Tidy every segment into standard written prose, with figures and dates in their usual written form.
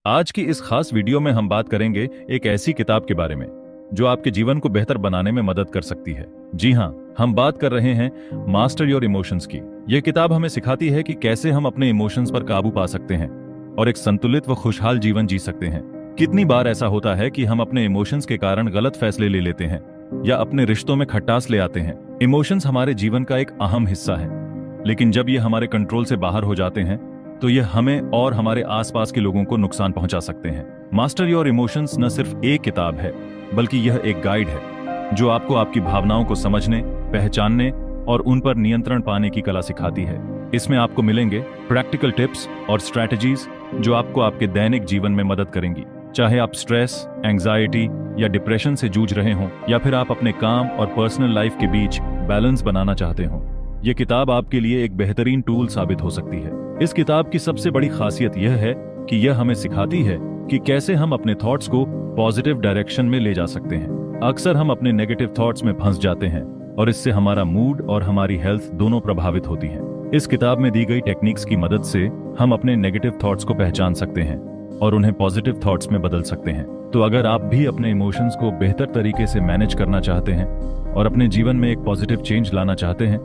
आज की इस खास वीडियो में हम बात करेंगे एक ऐसी किताब के बारे में जो आपके जीवन को बेहतर बनाने में मदद कर सकती है। जी हाँ, हम बात कर रहे हैं मास्टर योर इमोशंस की। यह किताब हमें सिखाती है कि कैसे हम अपने इमोशंस पर काबू पा सकते हैं और एक संतुलित व खुशहाल जीवन जी सकते हैं। कितनी बार ऐसा होता है कि हम अपने इमोशंस के कारण गलत फैसले ले लेते हैं या अपने रिश्तों में खटास ले आते हैं। इमोशंस हमारे जीवन का एक अहम हिस्सा है, लेकिन जब ये हमारे कंट्रोल से बाहर हो जाते हैं तो ये हमें और हमारे आसपास के लोगों को नुकसान पहुंचा सकते हैं। मास्टर योर इमोशंस न सिर्फ एक किताब है, बल्कि यह एक गाइड है जो आपको आपकी भावनाओं को समझने, पहचानने और उन पर नियंत्रण पाने की कला सिखाती है। इसमें आपको मिलेंगे प्रैक्टिकल टिप्स और स्ट्रैटेजीज जो आपको आपके दैनिक जीवन में मदद करेंगी। चाहे आप स्ट्रेस, एंजाइटी या डिप्रेशन से जूझ रहे हों या फिर आप अपने काम और पर्सनल लाइफ के बीच बैलेंस बनाना चाहते हों, यह किताब आपके लिए एक बेहतरीन टूल साबित हो सकती है। इस किताब की सबसे बड़ी खासियत यह है कि यह हमें सिखाती है कि कैसे हम अपने थॉट्स को पॉजिटिव डायरेक्शन में ले जा सकते हैं। अक्सर हम अपने नेगेटिव थॉट्स में फंस जाते हैं और इससे हमारा मूड और हमारी हेल्थ दोनों प्रभावित होती हैं। इस किताब में दी गई टेक्निक्स की मदद से हम अपने नेगेटिव थॉट्स को पहचान सकते हैं और उन्हें पॉजिटिव थॉट्स में बदल सकते हैं। तो अगर आप भी अपने इमोशंस को बेहतर तरीके से मैनेज करना चाहते हैं और अपने जीवन में एक पॉजिटिव चेंज लाना चाहते हैं,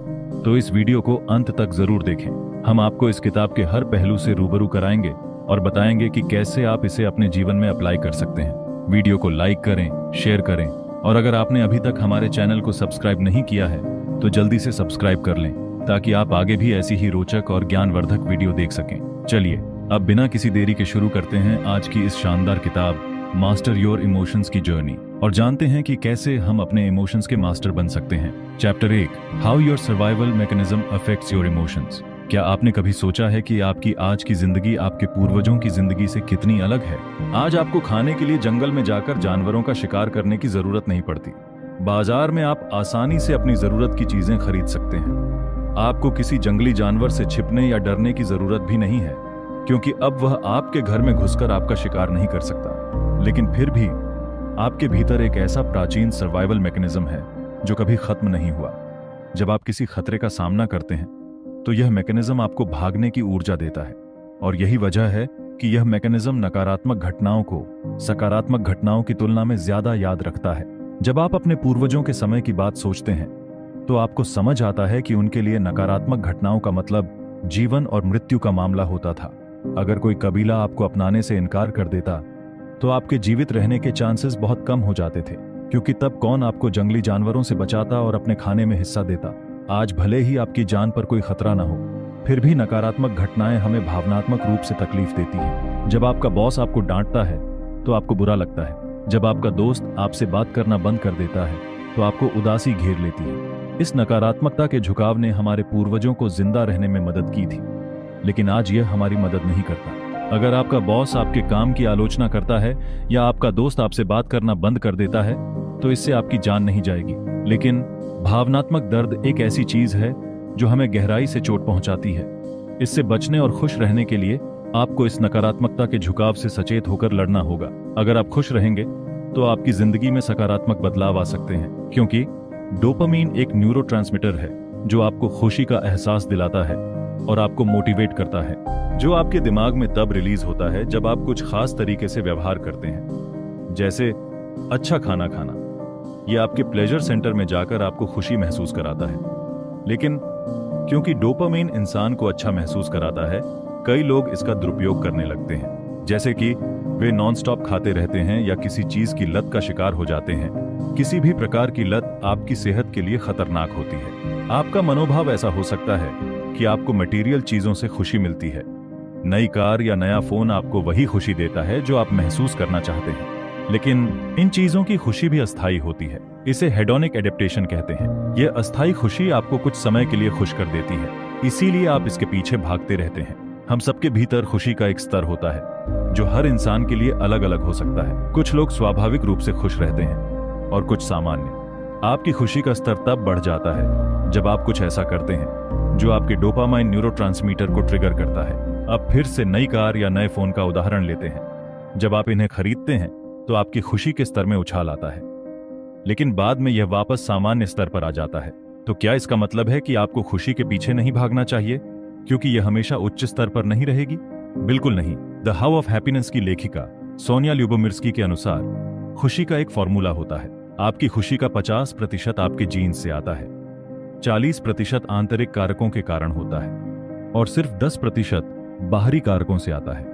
तो इस वीडियो को अंत तक जरूर देखें। हम आपको इस किताब के हर पहलू से रूबरू कराएंगे और बताएंगे कि कैसे आप इसे अपने जीवन में अप्लाई कर सकते हैं। वीडियो को लाइक करें, शेयर करें और अगर आपने अभी तक हमारे चैनल को सब्सक्राइब नहीं किया है तो जल्दी से सब्सक्राइब कर लें ताकि आप आगे भी ऐसी ही रोचक और ज्ञानवर्धक वीडियो देख सकें। चलिए अब बिना किसी देरी के शुरू करते हैं आज की इस शानदार किताब मास्टर योर इमोशंस की जर्नी और जानते हैं कि कैसे हम अपने इमोशंस के मास्टर बन सकते हैं। Chapter 1, how your survival mechanism affects your emotions. क्या आपने कभी सोचा है कि आपकी आज की जिंदगी आपके पूर्वजों की जिंदगी से कितनी अलग है? आज आपको खाने के लिए जंगल में जाकर जानवरों का शिकार करने की जरूरत नहीं पड़ती। बाजार में आप आसानी से अपनी जरूरत की चीजें खरीद सकते हैं। आपको किसी जंगली जानवर से छिपने या डरने की जरूरत भी नहीं है, क्योंकि अब वह आपके घर में घुसकर आपका शिकार नहीं कर सकता। लेकिन फिर भी आपके भीतर एक ऐसा प्राचीन सर्वाइवल मैकेनिज्म है जो कभी खत्म नहीं हुआ। जब आप किसी खतरे का सामना करते हैं तो यह मैकेनिज्म आपको भागने की ऊर्जा देता है और यही वजह है कि यह मैकेनिज्म नकारात्मक घटनाओं को सकारात्मक घटनाओं की तुलना में ज्यादा याद रखता है। जब आप अपने पूर्वजों के समय की बात सोचते हैं तो आपको समझ आता है कि उनके लिए नकारात्मक घटनाओं का मतलब जीवन और मृत्यु का मामला होता था। अगर कोई कबीला आपको अपनाने से इनकार कर देता तो आपके जीवित रहने के चांसेस बहुत कम हो जाते थे, क्योंकि तब कौन आपको जंगली जानवरों से बचाता और अपने खाने में हिस्सा देता। आज भले ही आपकी जान पर कोई खतरा ना हो, फिर भी नकारात्मक घटनाएं हमें भावनात्मक रूप से तकलीफ देती हैं। जब आपका बॉस आपको डांटता है तो आपको बुरा लगता है। जब आपका दोस्त आपसे बात करना बंद कर देता है तो आपको उदासी घेर लेती है। इस नकारात्मकता के झुकाव ने हमारे पूर्वजों को जिंदा रहने में मदद की थी, लेकिन आज यह हमारी मदद नहीं करता। अगर आपका बॉस आपके काम की आलोचना करता है या आपका दोस्त आपसे बात करना बंद कर देता है तो इससे आपकी जान नहीं जाएगी, लेकिन भावनात्मक दर्द एक ऐसी चीज है जो हमें गहराई से चोट पहुंचाती है। इससे बचने और खुश रहने के लिए आपको इस नकारात्मकता के झुकाव से सचेत होकर लड़ना होगा। अगर आप खुश रहेंगे तो आपकी जिंदगी में सकारात्मक बदलाव आ सकते हैं, क्योंकि डोपामीन एक न्यूरोट्रांसमीटर है जो आपको खुशी का एहसास दिलाता है और आपको मोटिवेट करता है, जो आपके दिमाग में तब रिलीज होता है जब आप कुछ खास तरीके से व्यवहार करते हैं, जैसे अच्छा खाना खाना। यह आपके प्लेजर सेंटर में जाकर आपको खुशी महसूस कराता है। लेकिन क्योंकि डोपामीन इंसान को अच्छा महसूस कराता है, कई लोग इसका दुरुपयोग करने लगते हैं, जैसे कि वे नॉनस्टॉप खाते रहते हैं या किसी चीज की लत का शिकार हो जाते हैं। किसी भी प्रकार की लत आपकी सेहत के लिए खतरनाक होती है। आपका मनोभाव ऐसा हो सकता है कि आपको मटेरियल चीजों से खुशी मिलती है। नई कार या नया फोन आपको वही खुशी देता है जो आप महसूस करना चाहते हैं, लेकिन इन चीजों की खुशी भी अस्थायी होती है। इसे हेडोनिक एडेप्टेशन कहते हैं। यह अस्थायी खुशी आपको कुछ समय के लिए खुश कर देती है, इसीलिए आप इसके पीछे भागते रहते हैं। हम सबके भीतर खुशी का एक स्तर होता है जो हर इंसान के लिए अलग अलग हो सकता है। कुछ लोग स्वाभाविक रूप से खुश रहते हैं और कुछ सामान्य। आपकी खुशी का स्तर तब बढ़ जाता है जब आप कुछ ऐसा करते हैं जो आपके डोपामाइन न्यूरोट्रांसमीटर को ट्रिगर करता है। अब फिर से नई कार या नए फोन का उदाहरण लेते हैं। जब आप इन्हें खरीदते हैं तो आपकी खुशी के स्तर में उछाल आता है, लेकिन बाद में यह वापस सामान्य स्तर पर आ जाता है। तो क्या इसका मतलब है कि आपको खुशी के पीछे नहीं भागना चाहिए क्योंकि यह हमेशा उच्च स्तर पर नहीं रहेगी? बिल्कुल नहीं। द हाउ ऑफ हैप्पीनेस की लेखिका सोनिया ल्यूबोमिर्स्की के अनुसार खुशी का एक फॉर्मूला होता है। आपकी खुशी का 50% आपके जीन्स से आता है, 40% आंतरिक कारकों के कारण होता है और सिर्फ 10% बाहरी कारकों से आता है,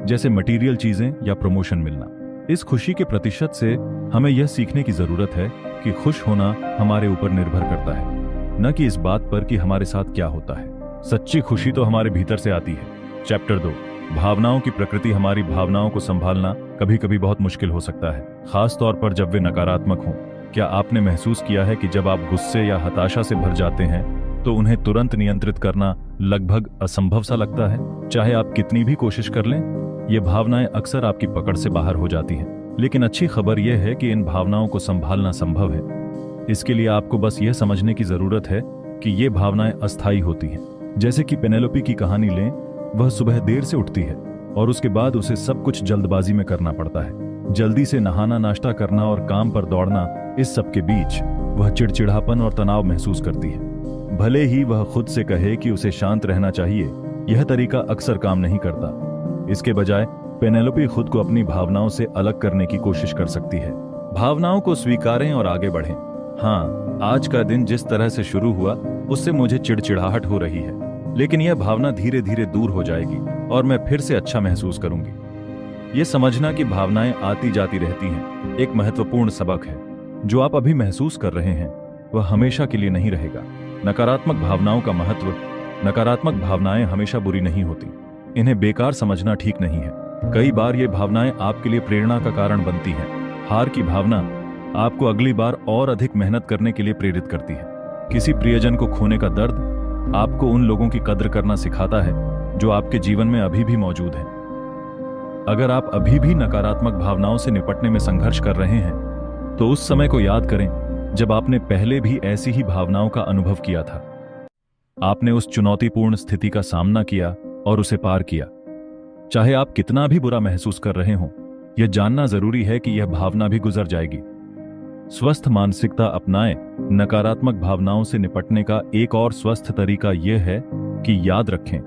जैसे मटेरियल चीजें या प्रमोशन मिलना। इस खुशी के प्रतिशत से हमें यह सीखने की जरूरत है कि खुश होना हमारे ऊपर निर्भर करता है, न कि इस बात पर कि हमारे साथ क्या होता है। सच्ची खुशी तो हमारे भीतर से आती है। चैप्टर 2, भावनाओं की प्रकृति। हमारी भावनाओं को संभालना कभी कभी बहुत मुश्किल हो सकता है, खास तौर पर जब वे नकारात्मक हों। क्या आपने महसूस किया है कि जब आप गुस्से या हताशा से भर जाते हैं तो उन्हें तुरंत नियंत्रित करना लगभग असंभव सा लगता है? चाहे आप कितनी भी कोशिश कर लें, ये भावनाएं अक्सर आपकी पकड़ से बाहर हो जाती हैं। लेकिन अच्छी खबर यह है कि इन भावनाओं को संभालना संभव है। इसके लिए आपको बस यह समझने की जरूरत है कि ये भावनाएं अस्थायी होती हैं। जैसे कि पेनेलोपी की कहानी लें, वह सुबह देर से उठती है और उसके बाद उसे सब कुछ जल्दबाजी में करना पड़ता है। जल्दी से नहाना, नाश्ता करना और काम पर दौड़ना, इस सब के बीच वह चिड़चिड़ापन और तनाव महसूस करती है। भले ही वह खुद से कहे कि उसे शांत रहना चाहिए, यह तरीका अक्सर काम नहीं करता। इसके बजाय पेनेलोपी खुद को अपनी भावनाओं से अलग करने की कोशिश कर सकती है। भावनाओं को स्वीकारें और आगे बढ़ें। हाँ, आज का दिन जिस तरह से शुरू हुआ उससे मुझे चिड़चिड़ाहट हो रही है, लेकिन यह भावना धीरे धीरे दूर हो जाएगी और मैं फिर से अच्छा महसूस करूंगी। यह समझना कि भावनाएं आती जाती रहती हैं एक महत्वपूर्ण सबक है। जो आप अभी महसूस कर रहे हैं वह हमेशा के लिए नहीं रहेगा। नकारात्मक भावनाओं का महत्व। नकारात्मक भावनाएं हमेशा बुरी नहीं होती। इन्हें बेकार समझना ठीक नहीं है। कई बार ये भावनाएं आपके लिए प्रेरणा का कारण बनती हैं। हार की भावना आपको अगली बार और अधिक मेहनत करने के लिए प्रेरित करती है। किसी प्रियजन को खोने का दर्द आपको उन लोगों की कद्र करना सिखाता है जो आपके जीवन में अभी भी मौजूद हैं। अगर आप अभी भी नकारात्मक भावनाओं से निपटने में संघर्ष कर रहे हैं तो उस समय को याद करें जब आपने पहले भी ऐसी ही भावनाओं का अनुभव किया था। आपने उस चुनौतीपूर्ण स्थिति का सामना किया और उसे पार किया। चाहे आप कितना भी बुरा महसूस कर रहे हों, यह जानना जरूरी है कि यह भावना भी गुजर जाएगी। स्वस्थ मानसिकता अपनाएं। नकारात्मक भावनाओं से निपटने का एक और स्वस्थ तरीका यह है कि याद रखें,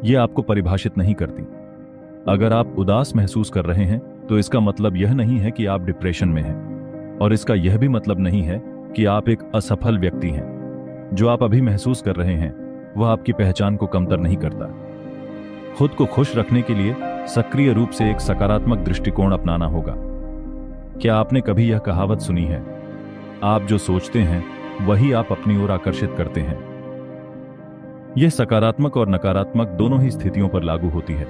यह आपको परिभाषित नहीं करती। अगर आप उदास महसूस कर रहे हैं तो इसका मतलब यह नहीं है कि आप डिप्रेशन में हैं, और इसका यह भी मतलब नहीं है कि आप एक असफल व्यक्ति हैं। जो आप अभी महसूस कर रहे हैं वह आपकी पहचान को कमतर नहीं करता। खुद को खुश रखने के लिए सक्रिय रूप से एक सकारात्मक दृष्टिकोण अपनाना होगा। क्या आपने कभी यह कहावत सुनी है, आप जो सोचते हैं वही आप अपनी ओर आकर्षित करते हैं? यह सकारात्मक और नकारात्मक दोनों ही स्थितियों पर लागू होती है।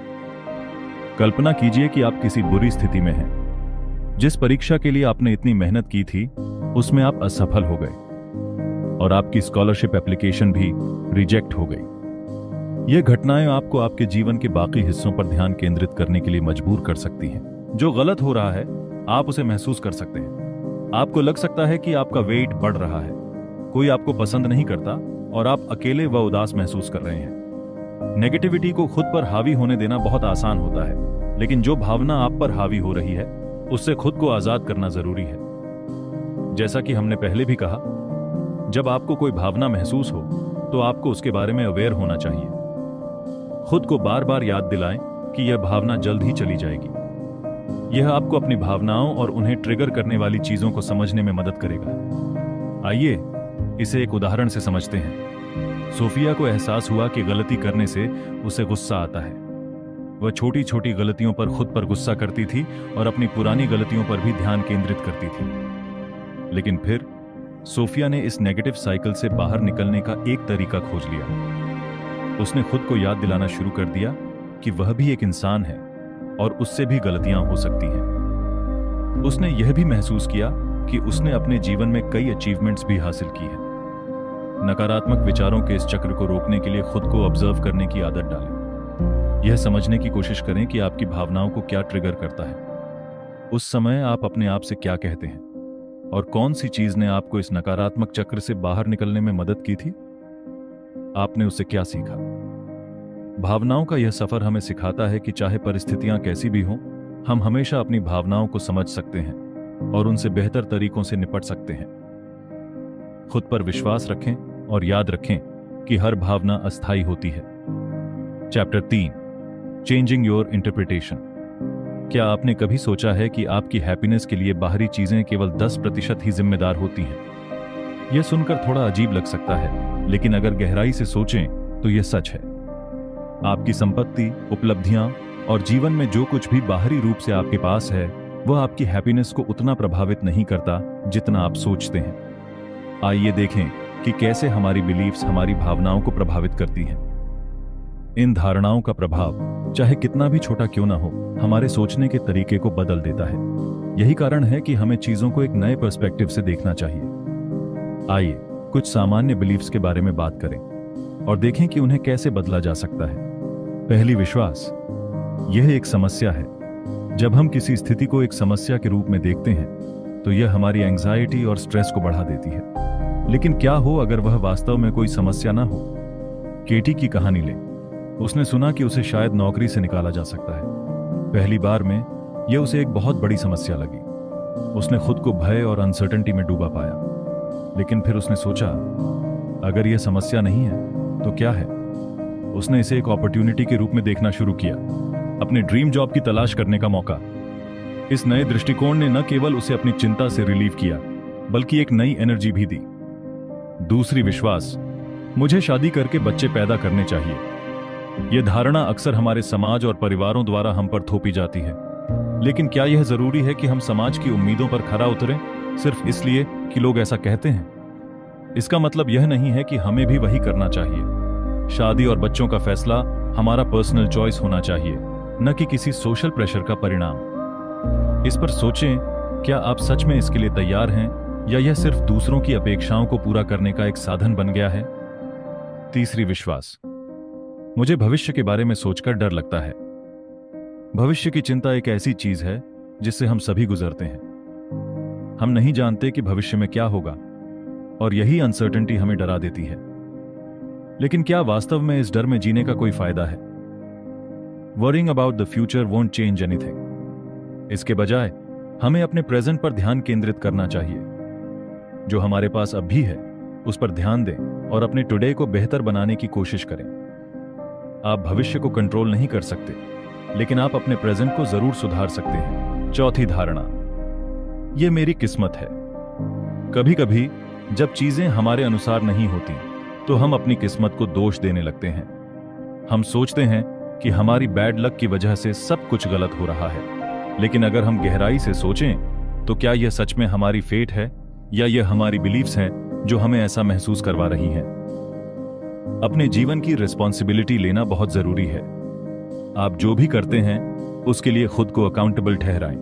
कल्पना कीजिए कि आप किसी बुरी स्थिति में हैं। जिस परीक्षा के लिए आपने इतनी मेहनत की थी उसमें आप असफल हो गए और आपकी स्कॉलरशिप एप्लीकेशन भी रिजेक्ट हो गई। यह घटनाएं आपको आपके जीवन के बाकी हिस्सों पर ध्यान केंद्रित करने के लिए मजबूर कर सकती हैं। जो गलत हो रहा है आप उसे महसूस कर सकते हैं। आपको लग सकता है कि आपका वेट बढ़ रहा है, कोई आपको पसंद नहीं करता और आप अकेले व उदास महसूस कर रहे हैं। नेगेटिविटी को खुद पर हावी होने देना बहुत आसान होता है, लेकिन जो भावना आप पर हावी हो रही है उससे खुद को आजाद करना जरूरी है। जैसा कि हमने पहले भी कहा, जब आपको कोई भावना महसूस हो तो आपको उसके बारे में अवेयर होना चाहिए। खुद को बार बार याद दिलाएं कि यह भावना जल्द ही चली जाएगी। यह आपको अपनी भावनाओं और उन्हें ट्रिगर करने वाली चीजों को समझने में मदद करेगा। आइए इसे एक उदाहरण से समझते हैं। सोफिया को एहसास हुआ कि गलती करने से उसे गुस्सा आता है। वह छोटी छोटी गलतियों पर खुद पर गुस्सा करती थी और अपनी पुरानी गलतियों पर भी ध्यान केंद्रित करती थी। लेकिन फिर सोफिया ने इस नेगेटिव साइकिल से बाहर निकलने का एक तरीका खोज लिया। उसने खुद को याद दिलाना शुरू कर दिया कि वह भी एक इंसान है और उससे भी गलतियां हो सकती हैं। उसने यह भी महसूस किया कि उसने अपने जीवन में कई अचीवमेंट्स भी हासिल की हैं। नकारात्मक विचारों के इस चक्र को रोकने के लिए खुद को ऑब्जर्व करने की आदत डालें। यह समझने की कोशिश करें कि आपकी भावनाओं को क्या ट्रिगर करता है। उस समय आप अपने आप से क्या कहते हैं और कौन सी चीज ने आपको इस नकारात्मक चक्र से बाहर निकलने में मदद की थी? आपने उससे क्या सीखा? भावनाओं का यह सफर हमें सिखाता है कि चाहे परिस्थितियां कैसी भी हों, हम हमेशा अपनी भावनाओं को समझ सकते हैं और उनसे बेहतर तरीकों से निपट सकते हैं। खुद पर विश्वास रखें और याद रखें कि हर भावना अस्थायी होती है। Chapter 3, changing your interpretation. क्या आपने कभी सोचा है कि आपकी हैप्पीनेस के लिए बाहरी चीजें केवल 10% ही जिम्मेदार होती हैं? यह सुनकर थोड़ा अजीब लग सकता है, लेकिन अगर गहराई से सोचें तो यह सच है। आपकी संपत्ति, उपलब्धियां और जीवन में जो कुछ भी बाहरी रूप से आपके पास है, वह आपकी हैप्पीनेस को उतना प्रभावित नहीं करता जितना आप सोचते हैं। आइए देखें कि कैसे हमारी बिलीफ्स हमारी भावनाओं को प्रभावित करती हैं। इन धारणाओं का प्रभाव, चाहे कितना भी छोटा क्यों ना हो, हमारे सोचने के तरीके को बदल देता है। यही कारण है कि हमें चीजों को एक नए पर्सपेक्टिव से देखना चाहिए। आइए कुछ सामान्य बिलीफ्स के बारे में बात करें और देखें कि उन्हें कैसे बदला जा सकता है। पहली, विश्वास। यह एक समस्या है। जब हम किसी स्थिति को एक समस्या के रूप में देखते हैं तो यह हमारी एंग्जाइटी और स्ट्रेस को बढ़ा देती है। लेकिन क्या हो अगर वह वास्तव में कोई समस्या ना हो? केटी की कहानी लें। उसने सुना कि उसे शायद नौकरी से निकाला जा सकता है। पहली बार में यह उसे एक बहुत बड़ी समस्या लगी। उसने खुद को भय और अनसर्टेनिटी में डूबा पाया। लेकिन फिर उसने सोचा, अगर यह समस्या नहीं है तो क्या है? उसने इसे एक अपॉर्चुनिटी के रूप में देखना शुरू किया, अपने ड्रीम जॉब की तलाश करने का मौका। इस नए दृष्टिकोण ने न केवल उसे अपनी चिंता से रिलीव किया, बल्कि एक नई एनर्जी भी दी। दूसरी, विश्वास। मुझे शादी करके बच्चे पैदा करने चाहिए। यह धारणा अक्सर हमारे समाज और परिवारों द्वारा हम पर थोपी जाती है। लेकिन क्या यह जरूरी है कि हम समाज की उम्मीदों पर खरा उतरें सिर्फ इसलिए कि लोग ऐसा कहते हैं? इसका मतलब यह नहीं है कि हमें भी वही करना चाहिए। शादी और बच्चों का फैसला हमारा पर्सनल चॉइस होना चाहिए, न कि किसी सोशल प्रेशर का परिणाम। इस पर सोचें, क्या आप सच में इसके लिए तैयार हैं या यह सिर्फ दूसरों की अपेक्षाओं को पूरा करने का एक साधन बन गया है? तीसरी, विश्वास। मुझे भविष्य के बारे में सोचकर डर लगता है। भविष्य की चिंता एक ऐसी चीज है जिससे हम सभी गुजरते हैं। हम नहीं जानते कि भविष्य में क्या होगा और यही अनसर्टेनिटी हमें डरा देती है। लेकिन क्या वास्तव में इस डर में जीने का कोई फायदा है? Worrying about the future won't change anything. इसके बजाय हमें अपने प्रेजेंट पर ध्यान केंद्रित करना चाहिए। जो हमारे पास अब भी है उस पर ध्यान दें और अपने टुडे को बेहतर बनाने की कोशिश करें। आप भविष्य को कंट्रोल नहीं कर सकते, लेकिन आप अपने प्रेजेंट को जरूर सुधार सकते हैं। चौथी धारणा, यह मेरी किस्मत है। कभी कभी जब चीजें हमारे अनुसार नहीं होती तो हम अपनी किस्मत को दोष देने लगते हैं। हम सोचते हैं कि हमारी बैड लक की वजह से सब कुछ गलत हो रहा है। लेकिन अगर हम गहराई से सोचें तो क्या यह सच में हमारी फेट है या यह हमारी बिलीफ्स हैं जो हमें ऐसा महसूस करवा रही हैं? अपने जीवन की रिस्पॉन्सिबिलिटी लेना बहुत जरूरी है। आप जो भी करते हैं उसके लिए खुद को अकाउंटेबल ठहराएं।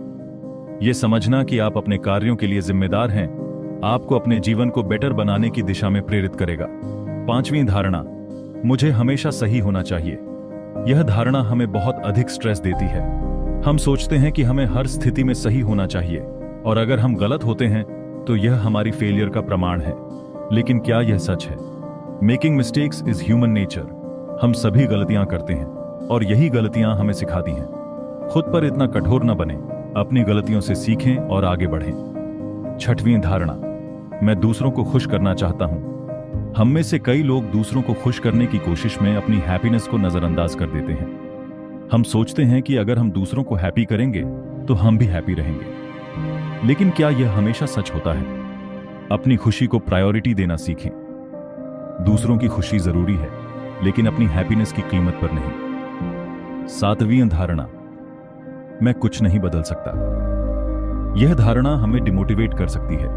यह समझना कि आप अपने कार्यों के लिए जिम्मेदार हैं आपको अपने जीवन को बेटर बनाने की दिशा में प्रेरित करेगा। पांचवीं धारणा, मुझे हमेशा सही होना चाहिए। यह धारणा हमें बहुत अधिक स्ट्रेस देती है। हम सोचते हैं कि हमें हर स्थिति में सही होना चाहिए और अगर हम गलत होते हैं तो यह हमारी फेलियर का प्रमाण है। लेकिन क्या यह सच है? Making mistakes is human nature. हम सभी गलतियां करते हैं और यही गलतियां हमें सिखाती हैं। खुद पर इतना कठोर न बने, अपनी गलतियों से सीखें और आगे बढ़ें। छठवीं धारणा, मैं दूसरों को खुश करना चाहता हूं। हम में से कई लोग दूसरों को खुश करने की कोशिश में अपनी हैप्पीनेस को नजरअंदाज कर देते हैं। हम सोचते हैं कि अगर हम दूसरों को हैप्पी करेंगे तो हम भी हैप्पी रहेंगे। लेकिन क्या यह हमेशा सच होता है? अपनी खुशी को प्रायोरिटी देना सीखें। दूसरों की खुशी जरूरी है, लेकिन अपनी हैप्पीनेस की कीमत पर नहीं। सातवीं धारणा, मैं कुछ नहीं बदल सकता। यह धारणा हमें डिमोटिवेट कर सकती है।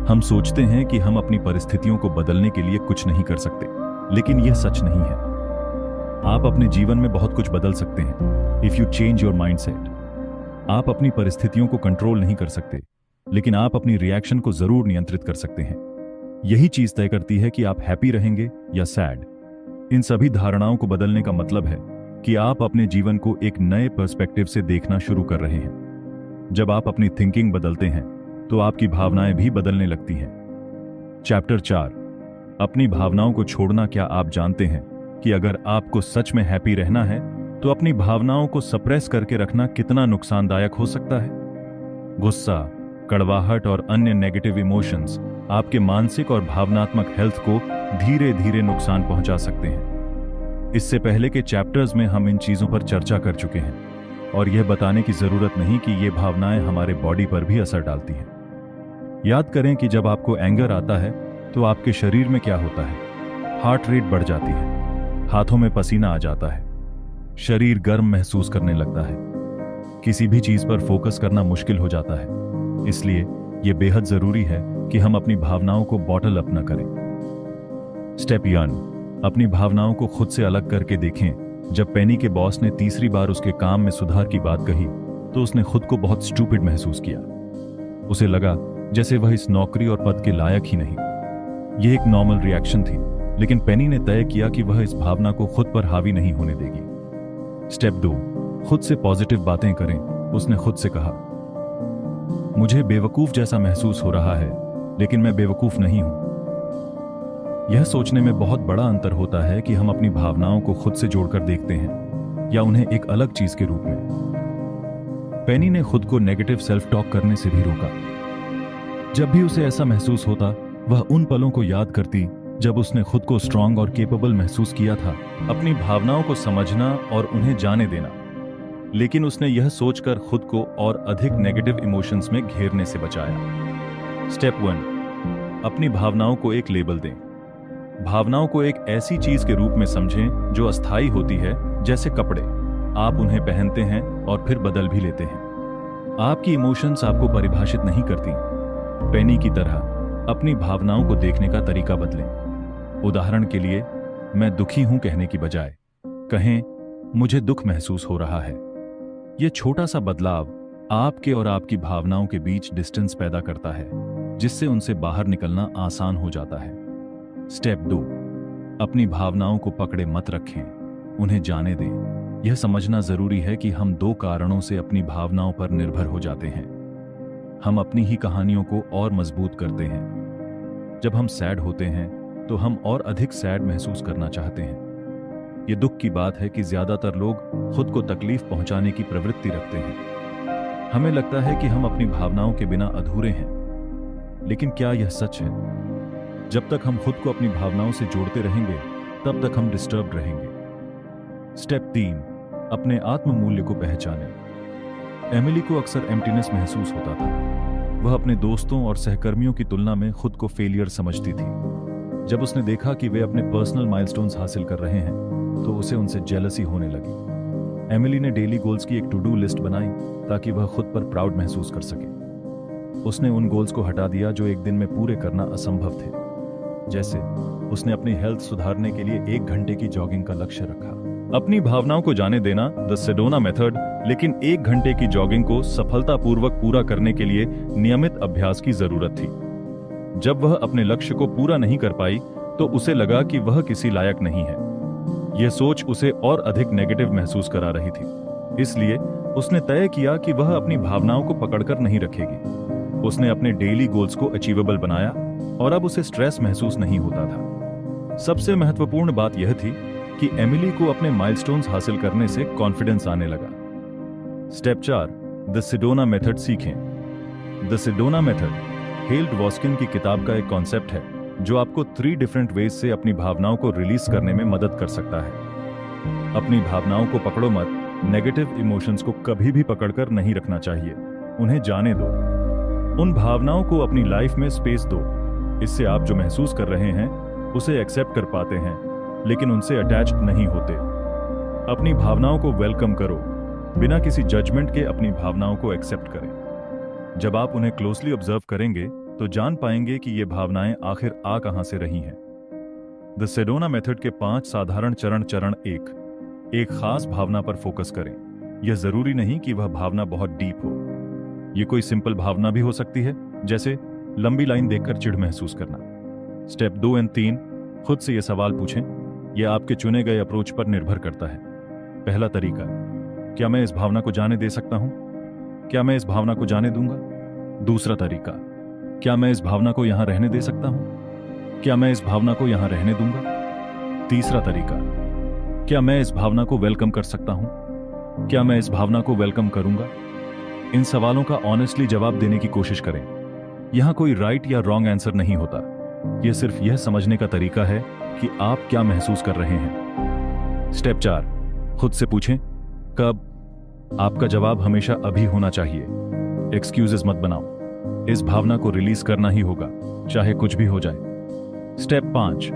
हम सोचते हैं कि हम अपनी परिस्थितियों को बदलने के लिए कुछ नहीं कर सकते, लेकिन यह सच नहीं है। आप अपने जीवन में बहुत कुछ बदल सकते हैं if you change your mindset. आप अपनी परिस्थितियों को कंट्रोल नहीं कर सकते, लेकिन आप अपनी रिएक्शन को जरूर नियंत्रित कर सकते हैं। यही चीज तय करती है कि आप हैप्पी रहेंगे या सैड। इन सभी धारणाओं को बदलने का मतलब है कि आप अपने जीवन को एक नए पर्सपेक्टिव से देखना शुरू कर रहे हैं। जब आप अपनी थिंकिंग बदलते हैं तो आपकी भावनाएं भी बदलने लगती हैं। चैप्टर 4, अपनी भावनाओं को छोड़ना। क्या आप जानते हैं कि अगर आपको सच में हैप्पी रहना है तो अपनी भावनाओं को सप्रेस करके रखना कितना नुकसानदायक हो सकता है? गुस्सा, कड़वाहट और अन्य नेगेटिव इमोशंस आपके मानसिक और भावनात्मक हेल्थ को धीरे धीरे नुकसान पहुंचा सकते हैं। इससे पहले के चैप्टर्स में हम इन चीजों पर चर्चा कर चुके हैं और यह बताने की जरूरत नहीं कि ये भावनाएं हमारे बॉडी पर भी असर डालती हैं। याद करें कि जब आपको एंगर आता है तो आपके शरीर में क्या होता है। हार्ट रेट बढ़ जाती है, हाथों में पसीना आ जाता है, शरीर गर्म महसूस करने लगता है, किसी भी चीज पर फोकस करना मुश्किल हो जाता है। इसलिए यह बेहद जरूरी है कि हम अपनी भावनाओं को बॉटल अप न करें। स्टेप 1, अपनी भावनाओं को खुद से अलग करके देखें। जब पेनी के बॉस ने तीसरी बार उसके काम में सुधार की बात कही तो उसने खुद को बहुत स्टूपिड महसूस किया। उसे लगा जैसे वह इस नौकरी और पद के लायक ही नहीं। यह एक नॉर्मल रिएक्शन थी, लेकिन पेनी ने तय किया कि वह इस भावना को खुद पर हावी नहीं होने देगी। स्टेप 2, खुद से पॉजिटिव बातें करें। उसने खुद से कहा, मुझे बेवकूफ जैसा महसूस हो रहा है, लेकिन मैं बेवकूफ नहीं हूं। यह सोचने में बहुत बड़ा अंतर होता है कि हम अपनी भावनाओं को खुद से जोड़कर देखते हैं या उन्हें एक अलग चीज के रूप में। पेनी ने खुद को नेगेटिव सेल्फ टॉक करने से भी रोका। जब भी उसे ऐसा महसूस होता, वह उन पलों को याद करती जब उसने खुद को स्ट्रांग और केपेबल महसूस किया था। अपनी भावनाओं को समझना और उन्हें जाने देना, लेकिन उसने यह सोचकर खुद को और अधिक नेगेटिव इमोशंस में घेरने से बचाया। स्टेप 1, अपनी भावनाओं को एक लेबल दें। भावनाओं को एक ऐसी चीज के रूप में समझें जो अस्थायी होती है, जैसे कपड़े। आप उन्हें पहनते हैं और फिर बदल भी लेते हैं। आपकी इमोशंस आपको परिभाषित नहीं करती। पेनी की तरह अपनी भावनाओं को देखने का तरीका बदलें। उदाहरण के लिए, मैं दुखी हूं कहने की बजाय कहें, मुझे दुख महसूस हो रहा है। यह छोटा सा बदलाव आपके और आपकी भावनाओं के बीच डिस्टेंस पैदा करता है, जिससे उनसे बाहर निकलना आसान हो जाता है। स्टेप 2, अपनी भावनाओं को पकड़े मत रखें, उन्हें जाने दें। यह समझना जरूरी है कि हम 2 कारणों से अपनी भावनाओं पर निर्भर हो जाते हैं। हम अपनी ही कहानियों को और मजबूत करते हैं। जब हम सैड होते हैं तो हम और अधिक सैड महसूस करना चाहते हैं। यह दुख की बात है कि ज्यादातर लोग खुद को तकलीफ पहुंचाने की प्रवृत्ति रखते हैं। हमें लगता है कि हम अपनी भावनाओं के बिना अधूरे हैं, लेकिन क्या यह सच है? जब तक हम खुद को अपनी भावनाओं से जोड़ते रहेंगे, तब तक हम डिस्टर्ब्ड रहेंगे। स्टेप 3, अपने आत्म मूल्य को पहचानें। एमिली को अक्सर एम्प्टीनेस महसूस होता था। वह अपने दोस्तों और सहकर्मियों की तुलना में खुद को फेलियर समझती थी। जब उसने देखा कि वे अपने पर्सनल माइलस्टोन्स हासिल कर रहे हैं, तो उसे उनसे जेलसी होने लगी। एमिली ने डेली गोल्स की एक टू डू लिस्ट बनाई ताकि वह खुद पर प्राउड महसूस कर सके। उसने उन गोल्स को हटा दिया जो एक दिन में पूरे करना असंभव थे। जैसे उसने अपनी हेल्थ सुधारने के लिए 1 घंटे की जॉगिंग का लक्ष्य रखा। अपनी भावनाओं को जाने देना, द सेडोना मेथड, लेकिन 1 घंटे की जॉगिंग को सफलतापूर्वक पूरा करने के लिए नियमित अभ्यास की जरूरत थी। जब वह अपने लक्ष्य को पूरा नहीं कर पाई तो उसे लगा कि वह किसी लायक नहीं है। यह सोच उसे और अधिक नेगेटिव महसूस करा रही थी। इसलिए उसने तय किया कि वह अपनी भावनाओं को पकड़कर नहीं रखेगी। उसने अपने डेली गोल्स को अचीवेबल बनाया और अब उसे स्ट्रेस महसूस नहीं होता था। सबसे महत्वपूर्ण बात यह थी कि एमिली को अपने माइलस्टोन्स हासिल करने से कॉन्फिडेंस आने लगा। स्टेप 4, द सेडोना मेथड सीखें। द सेडोना मेथड हेल डवॉस्किन की किताब का एक कॉन्सेप्ट है जो आपको 3 डिफरेंट वेज से अपनी भावनाओं को रिलीज करने में मदद कर सकता है। अपनी भावनाओं को पकड़ो मत। नेगेटिव इमोशंस को कभी भी पकड़कर नहीं रखना चाहिए, उन्हें जाने दो। उन भावनाओं को अपनी लाइफ में स्पेस दो। इससे आप जो महसूस कर रहे हैं उसे एक्सेप्ट कर पाते हैं, लेकिन उनसे अटैच्ड नहीं होते। अपनी भावनाओं को वेलकम करो, बिना किसी जजमेंट के अपनी भावनाओं को एक्सेप्ट करें। जब आप उन्हें क्लोजली ऑब्जर्व करेंगे तो जान पाएंगे कि ये भावनाएं आखिर आ कहां से रही हैं। द सेडोना मेथड के 5 साधारण चरण। चरण 1, एक खास भावना पर फोकस करें। यह जरूरी नहीं कि वह भावना बहुत डीप हो। यह कोई सिंपल भावना भी हो सकती है, जैसे लंबी लाइन देखकर चिढ़ महसूस करना। स्टेप 2 और 3, खुद से यह सवाल पूछें। यह आपके चुने गए अप्रोच पर निर्भर करता है। पहला तरीका, क्या मैं इस भावना को जाने दे सकता हूं? क्या मैं इस भावना को जाने दूंगा? दूसरा तरीका, क्या मैं इस भावना को यहां रहने दे सकता हूं? क्या मैं इस भावना को यहां रहने दूंगा? तीसरा तरीका, क्या मैं इस भावना को वेलकम कर सकता हूं? क्या मैं इस भावना को वेलकम करूंगा? इन सवालों का ऑनेस्टली जवाब देने की कोशिश करें। यहां कोई राइट या रॉन्ग आंसर नहीं होता। यह सिर्फ यह समझने का तरीका है कि आप क्या महसूस कर रहे हैं। स्टेप 4, खुद से पूछें कब। आपका जवाब हमेशा अभी होना चाहिए। एक्सक्यूजेस मत बनाओ। इस भावना को रिलीज करना ही होगा, चाहे कुछ भी हो जाए। स्टेप 5,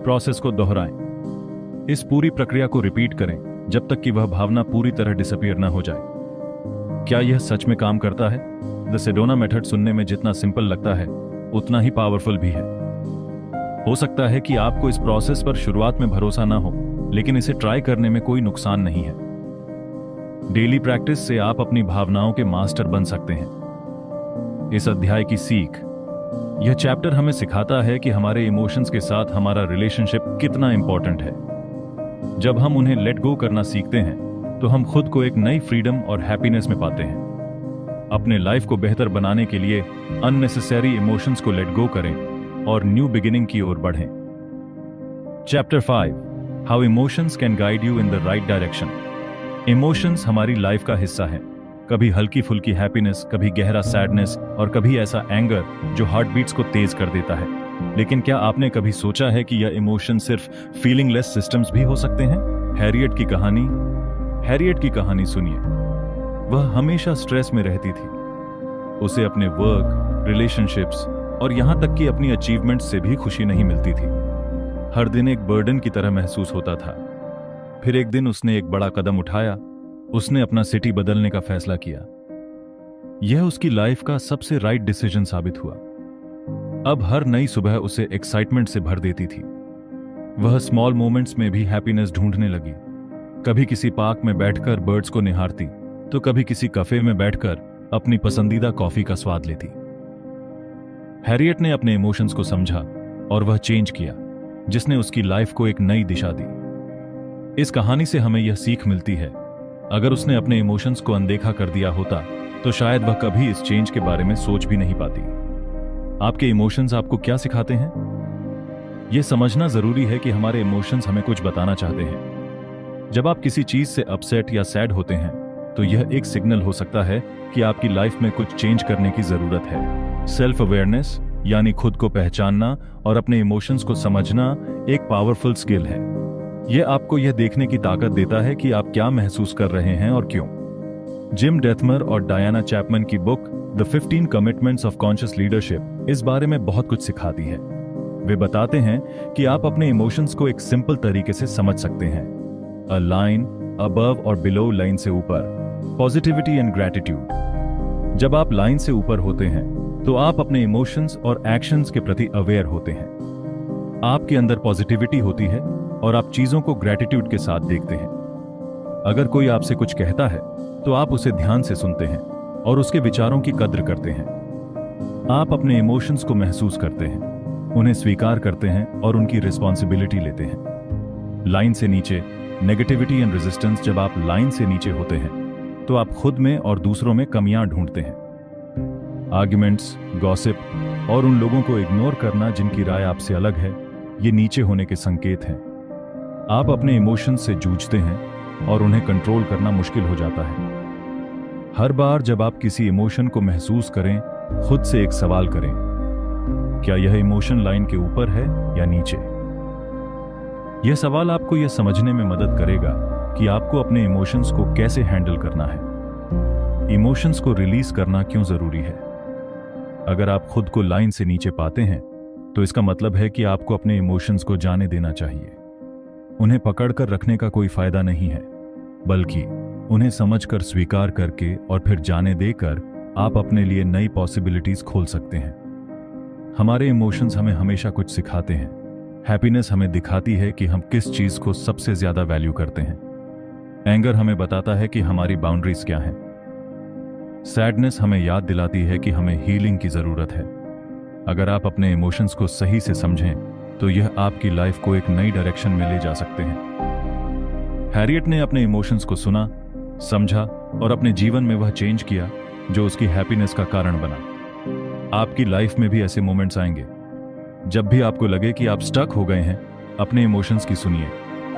प्रोसेस को दोहराएं। इस पूरी प्रक्रिया को रिपीट करें जब तक कि वह भावना पूरी तरह डिसअपीयर ना हो जाए। क्या यह सच में काम करता है? द सेडोना मेथड सुनने में जितना सिंपल लगता है उतना ही पावरफुल भी है। हो सकता है कि आपको इस प्रोसेस पर शुरुआत में भरोसा ना हो, लेकिन इसे ट्राई करने में कोई नुकसान नहीं है। डेली प्रैक्टिस से आप अपनी भावनाओं के मास्टर बन सकते हैं। इस अध्याय की सीख, यह चैप्टर हमें सिखाता है कि हमारे इमोशंस के साथ हमारा रिलेशनशिप कितना इंपॉर्टेंट है। जब हम उन्हें लेट गो करना सीखते हैं तो हम खुद को एक नई फ्रीडम और हैप्पीनेस में पाते हैं। अपने लाइफ को बेहतर बनाने के लिए अननेसेसरी इमोशंस को लेट गो करें और न्यू बिगिनिंग की ओर बढ़ें। Chapter 5, how emotions can guide you in the right direction. Emotions हमारी लाइफ का हिस्सा है। कभी हल्की फुल्की हैप्पीनेस, कभी गहरा सैडनेस और कभी ऐसा एंगर जो हार्ट बीट्स को तेज कर देता है। लेकिन क्या आपने कभी सोचा है कि यह इमोशन सिर्फ फीलिंगलेस सिस्टम्स भी हो सकते हैं? हैरियट की कहानी सुनिए। वह हमेशा स्ट्रेस में रहती थी। उसे अपने वर्क, रिलेशनशिप्स और यहां तक कि अपनी अचीवमेंट्स से भी खुशी नहीं मिलती थी। हर दिन एक बर्डन की तरह महसूस होता था। फिर एक दिन उसने एक बड़ा कदम उठाया। उसने अपना सिटी बदलने का फैसला किया। यह उसकी लाइफ का सबसे राइट डिसीजन साबित हुआ। अब हर नई सुबह उसे एक्साइटमेंट से भर देती थी। वह स्मॉल मोमेंट्स में भी हैप्पीनेस ढूंढने लगी। कभी किसी पार्क में बैठकर बर्ड्स को निहारती, तो कभी किसी कैफे में बैठकर अपनी पसंदीदा कॉफी का स्वाद लेती। हैरियट ने अपने इमोशंस को समझा और वह चेंज किया, जिसने उसकी लाइफ को एक नई दिशा दी। इस कहानी से हमें यह सीख मिलती है, अगर उसने अपने इमोशंस को अनदेखा कर दिया होता तो शायद वह कभी इस चेंज के बारे में सोच भी नहीं पाती। आपके इमोशंस आपको क्या सिखाते हैं? यह समझना जरूरी है कि हमारे इमोशंस हमें कुछ बताना चाहते हैं। जब आप किसी चीज से अपसेट या सैड होते हैं तो यह एक सिग्नल हो सकता है कि आपकी लाइफ में कुछ चेंज करने की जरूरत है। सेल्फ अवेयरनेस यानी खुद को पहचानना और अपने इमोशंस को समझना एक पावरफुल स्किल है। यह आपको यह देखने की ताकत देता है कि आप क्या महसूस कर रहे हैं और क्यों। जिम डेथमर और डायना चैपमैन की book the 15 commitments of conscious leadership इस बारे में बहुत कुछ सिखाती है। वे बताते हैं कि आप अपने इमोशंस को एक सिंपल तरीके से समझ सकते हैं। अ लाइन अबव और बिलो लाइन से ऊपर, पॉजिटिविटी एंड ग्रैटिट्यूड। जब आप लाइन से ऊपर होते हैं तो आप अपने इमोशंस और एक्शंस के प्रति अवेयर होते हैं। आपके अंदर पॉजिटिविटी होती है और आप चीजों को ग्रैटिट्यूड के साथ देखते हैं। अगर कोई आपसे कुछ कहता है तो आप उसे ध्यान से सुनते हैं और उसके विचारों की कद्र करते हैं। आप अपने इमोशंस को महसूस करते हैं, उन्हें स्वीकार करते हैं और उनकी रिस्पॉन्सिबिलिटी लेते हैं। लाइन से नीचे, नेगेटिविटी एंड रेजिस्टेंस। जब आप लाइन से नीचे होते हैं तो आप खुद में और दूसरों में कमियां ढूंढते हैं। आर्ग्यूमेंट्स, गॉसिप और उन लोगों को इग्नोर करना जिनकी राय आपसे अलग है, ये नीचे होने के संकेत हैं। आप अपने इमोशंस से जूझते हैं और उन्हें कंट्रोल करना मुश्किल हो जाता है। हर बार जब आप किसी इमोशन को महसूस करें, खुद से एक सवाल करें, क्या यह इमोशन लाइन के ऊपर है या नीचे? यह सवाल आपको यह समझने में मदद करेगा कि आपको अपने इमोशंस को कैसे हैंडल करना है। इमोशंस को रिलीज करना क्यों जरूरी है? अगर आप खुद को लाइन से नीचे पाते हैं तो इसका मतलब है कि आपको अपने इमोशंस को जाने देना चाहिए। उन्हें पकड़कर रखने का कोई फायदा नहीं है, बल्कि उन्हें समझकर स्वीकार करके और फिर जाने देकर आप अपने लिए नई पॉसिबिलिटीज खोल सकते हैं। हमारे इमोशंस हमें हमेशा कुछ सिखाते हैं। हैप्पीनेस हमें दिखाती है कि हम किस चीज को सबसे ज्यादा वैल्यू करते हैं। एंगर हमें बताता है कि हमारी बाउंड्रीज क्या हैं। सैडनेस हमें याद दिलाती है कि हमें हीलिंग की जरूरत है। अगर आप अपने इमोशंस को सही से समझें तो यह आपकी लाइफ को एक नई डायरेक्शन में ले जा सकते हैं। हैरियट ने अपने इमोशंस को सुना, समझा और अपने जीवन में वह चेंज किया जो उसकी हैप्पीनेस का कारण बना। आपकी लाइफ में भी ऐसे मोमेंट्स आएंगे। जब भी आपको लगे कि आप स्टक हो गए हैं, अपने इमोशंस की सुनिए।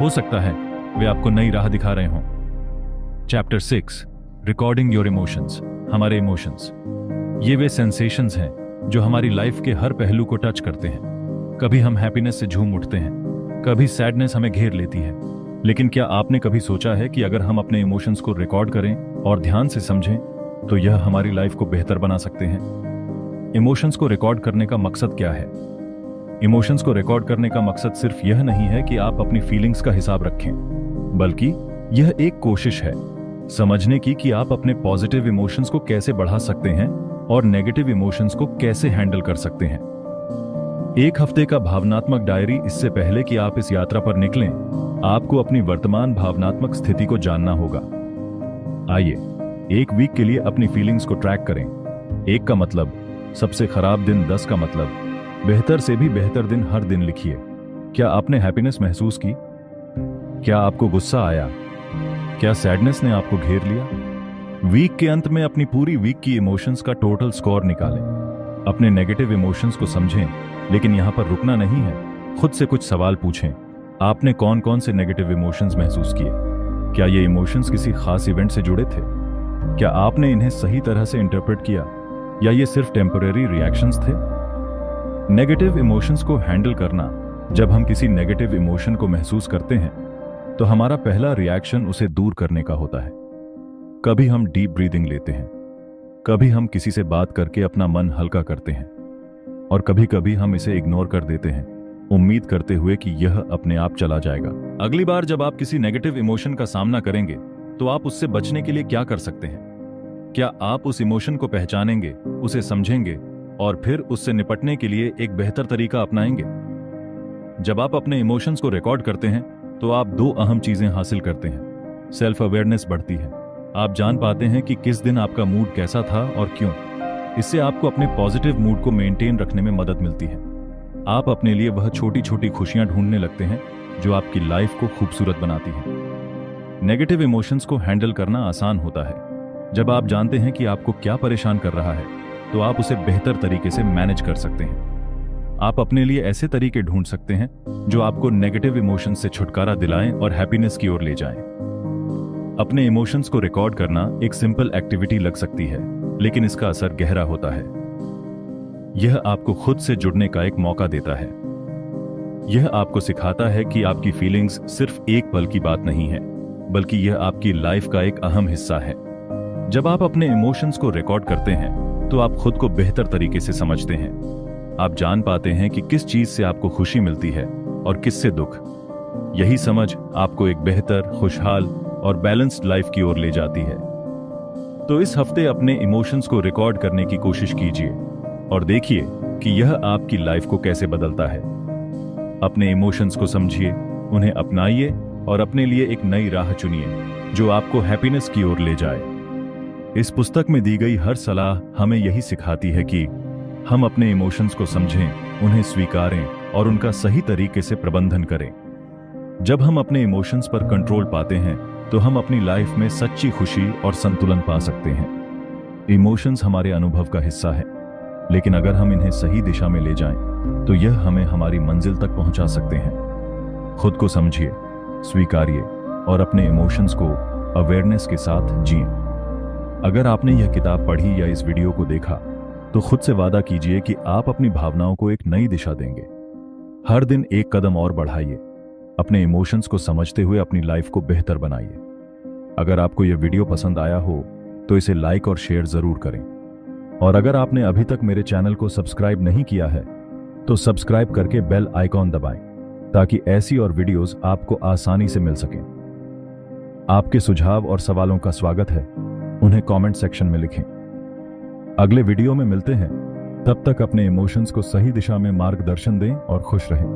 हो सकता है वे आपको नई राह दिखा रहे हों। Chapter 6, recording your emotions. हमारे इमोशंस, ये वे सेंसेशंस हैं जो हमारी लाइफ के हर पहलू को टच करते हैं। कभी हम हैप्पीनेस से झूम उठते हैं, कभी सैडनेस हमें घेर लेती है, लेकिन क्या आपने कभी सोचा है कि अगर हम अपने इमोशंस को रिकॉर्ड करें और ध्यान से समझें तो यह हमारी लाइफ को बेहतर बना सकते हैं। इमोशंस को रिकॉर्ड करने का मकसद क्या है? इमोशंस को रिकॉर्ड करने का मकसद सिर्फ यह नहीं है कि आप अपनी फीलिंग्स का हिसाब रखें, बल्कि यह एक कोशिश है समझने की कि आप अपने पॉजिटिव इमोशंस को कैसे बढ़ा सकते हैं और नेगेटिव इमोशंस को कैसे हैंडल कर सकते हैं। एक हफ्ते का भावनात्मक डायरी, इससे पहले कि आप इस यात्रा पर निकलें, आपको अपनी वर्तमान भावनात्मक स्थिति को जानना होगा। आइए एक वीक के लिए अपनी फीलिंग्स को ट्रैक करें। 1 का मतलब सबसे खराब दिन, 10 का मतलब बेहतर से भी बेहतर दिन। हर दिन लिखिए, क्या आपने हैप्पीनेस महसूस की? क्या आपको गुस्सा आया? क्या सैडनेस ने आपको घेर लिया? वीक के अंत में अपनी पूरी वीक की इमोशंस का टोटल स्कोर निकालें। अपने नेगेटिव इमोशंस को समझें, लेकिन यहां पर रुकना नहीं है। खुद से कुछ सवाल पूछें। आपने कौन कौन से नेगेटिव इमोशंस महसूस किए? क्या ये इमोशंस किसी खास इवेंट से जुड़े थे? क्या आपने इन्हें सही तरह से इंटरप्रेट किया, या ये सिर्फ टेम्पररी रिएक्शंस थे? नेगेटिव इमोशंस को हैंडल करना, जब हम किसी नेगेटिव इमोशन को महसूस करते हैं तो हमारा पहला रिएक्शन उसे दूर करने का होता है। कभी हम डीप ब्रीदिंग लेते हैं, कभी हम किसी से बात करके अपना मन हल्का करते हैं, और कभी कभी हम इसे इग्नोर कर देते हैं, उम्मीद करते हुए कि यह अपने आप चला जाएगा। अगली बार जब आप किसी नेगेटिव इमोशन का सामना करेंगे तो आप उससे बचने के लिए क्या कर सकते हैं? क्या आप उस इमोशन को पहचानेंगे, उसे समझेंगे और फिर उससे निपटने के लिए एक बेहतर तरीका अपनाएंगे? जब आप अपने इमोशंस को रिकॉर्ड करते हैं तो आप 2 अहम चीजें हासिल करते हैं। सेल्फ अवेयरनेस बढ़ती है। आप जान पाते हैं कि किस दिन आपका मूड कैसा था और क्यों। इससे आपको अपने पॉजिटिव मूड को मेंटेन रखने में मदद मिलती है। आप अपने लिए वह छोटी छोटी खुशियां ढूंढने लगते हैं जो आपकी लाइफ को खूबसूरत बनाती हैं। नेगेटिव इमोशंस को हैंडल करना आसान होता है। जब आप जानते हैं कि आपको क्या परेशान कर रहा है तो आप उसे बेहतर तरीके से मैनेज कर सकते हैं। आप अपने लिए ऐसे तरीके ढूंढ सकते हैं जो आपको नेगेटिव इमोशंस से छुटकारा दिलाएं और हैप्पीनेस की ओर ले जाएं। अपने इमोशंस को रिकॉर्ड करना एक सिंपल एक्टिविटी लग सकती है, लेकिन इसका असर गहरा होता है। यह आपको खुद से जुड़ने का एक मौका देता है। यह आपको सिखाता है कि आपकी फीलिंग्स सिर्फ एक पल की बात नहीं है, बल्कि यह आपकी लाइफ का एक अहम हिस्सा है। जब आप अपने इमोशंस को रिकॉर्ड करते हैं तो आप खुद को बेहतर तरीके से समझते हैं। आप जान पाते हैं कि किस चीज से आपको खुशी मिलती है और किससे दुख। यही समझ आपको एक बेहतर, खुशहाल और बैलेंस्ड लाइफ की ओर ले जाती है। तो इस हफ्ते अपने इमोशंस को रिकॉर्ड करने की कोशिश कीजिए और देखिए कि यह आपकी लाइफ को कैसे बदलता है। अपने इमोशंस को समझिए, उन्हें अपनाइए और अपने लिए एक नई राह चुनिए जो आपको हैप्पीनेस की ओर ले जाए। इस पुस्तक में दी गई हर सलाह हमें यही सिखाती है कि हम अपने इमोशंस को समझें, उन्हें स्वीकारें और उनका सही तरीके से प्रबंधन करें। जब हम अपने इमोशंस पर कंट्रोल पाते हैं तो हम अपनी लाइफ में सच्ची खुशी और संतुलन पा सकते हैं। इमोशंस हमारे अनुभव का हिस्सा है, लेकिन अगर हम इन्हें सही दिशा में ले जाएं तो यह हमें हमारी मंजिल तक पहुंचा सकते हैं। खुद को समझिए, स्वीकारिए और अपने इमोशंस को अवेयरनेस के साथ जिएं। अगर आपने यह किताब पढ़ी या इस वीडियो को देखा तो खुद से वादा कीजिए कि आप अपनी भावनाओं को एक नई दिशा देंगे। हर दिन एक कदम और बढ़ाइए। अपने इमोशंस को समझते हुए अपनी लाइफ को बेहतर बनाइए। अगर आपको यह वीडियो पसंद आया हो तो इसे लाइक और शेयर जरूर करें। और अगर आपने अभी तक मेरे चैनल को सब्सक्राइब नहीं किया है तो सब्सक्राइब करके बेल आइकॉन दबाएं ताकि ऐसी और वीडियोस आपको आसानी से मिल सकें। आपके सुझाव और सवालों का स्वागत है, उन्हें कमेंट सेक्शन में लिखें। अगले वीडियो में मिलते हैं। तब तक अपने इमोशंस को सही दिशा में मार्गदर्शन दें और खुश रहें।